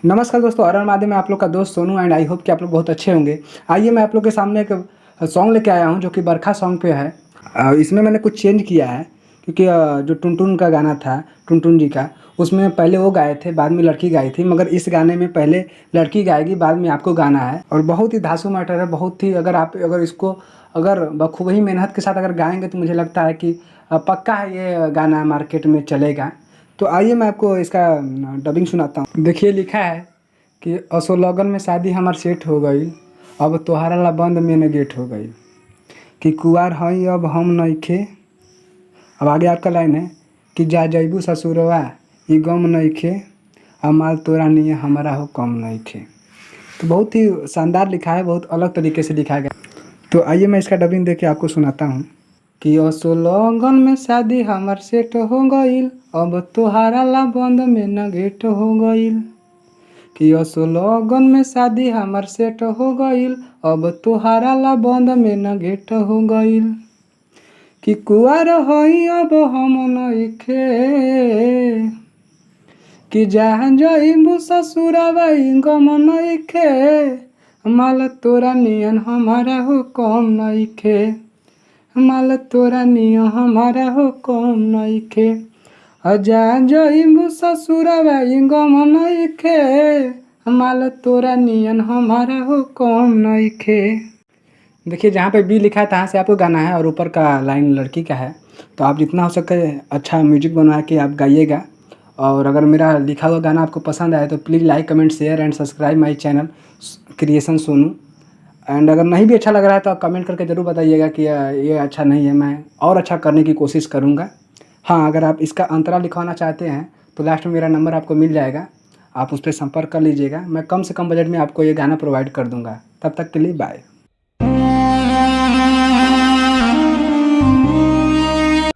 नमस्कार दोस्तों, हर हर महादेव में आप लोग का दोस्त सोनू एंड आई होप कि आप लोग बहुत अच्छे होंगे। आइए मैं आप लोग के सामने एक सॉन्ग लेके आया हूं जो कि बरखा सॉन्ग पे है। इसमें मैंने कुछ चेंज किया है क्योंकि जो टुनटुन का गाना था, टुनटुन जी का, उसमें पहले वो गाए थे, बाद में लड़की गाई थी। मगर इस गाने में पहले लड़की गाएगी, बाद में आपको गाना है। और बहुत ही धांसू मैटर है, बहुत ही अगर इसको बखूबी मेहनत के साथ अगर गाएंगे तो मुझे लगता है कि पक्का है ये गाना मार्केट में चलेगा। तो आइए मैं आपको इसका डबिंग सुनाता हूँ। देखिए लिखा है कि असो लगन में शादी हमार सेट हो गई, अब तोहरा ला बंद मेन गेट हो गई। कि कुआर हई अब हम नइखे। अब आगे आपका लाइन है कि जा जइबू ससुरवा ई गम नइखे, अब माल तोरा निये हमारा हो कम नइखे। तो बहुत ही शानदार लिखा है, बहुत अलग तरीके से लिखा गया। तो आइए मैं इसका डबिंग दे के आपको सुनाता हूँ कि असो लगन में शादी हमार सेट हो गईल, अब तोहरा ला बंद मेन गेट हो गईल। कि असो लगन में शादी हमार सेट हो गईल, अब तोहरा ला बंद में न गेट हो गईल। कि कुआर हई अब हम नइखे, कि जहाँ जइबू ससुरवा गम नइखे, माल तोरा नियन हमारा हो कम नइखे, माल तोरा नियन हमारा हो कम नइखे। अजा जइबू ससुरवा गम नइखे, माल तोरा नियन हमारा हो कम नइखे। देखिए जहाँ पे बी लिखा है तहाँ से आपको गाना है और ऊपर का लाइन लड़की का है। तो आप जितना हो सके अच्छा म्यूजिक बनवा के आप गाइएगा। और अगर मेरा लिखा हुआ गाना आपको पसंद आए तो please like comment share and subscribe my channel creation Sonu. And अगर नहीं भी अच्छा लग रहा है तो आप कमेंट करके ज़रूर बताइएगा कि ये अच्छा नहीं है, मैं और अच्छा करने की कोशिश करूँगा। हाँ, अगर आप इसका अंतरा लिखवाना चाहते हैं तो लास्ट में मेरा नंबर आपको मिल जाएगा, आप उस पर संपर्क कर लीजिएगा। मैं कम से कम बजट में आपको ये गाना प्रोवाइड कर दूँगा। तब तक के लिए बाय।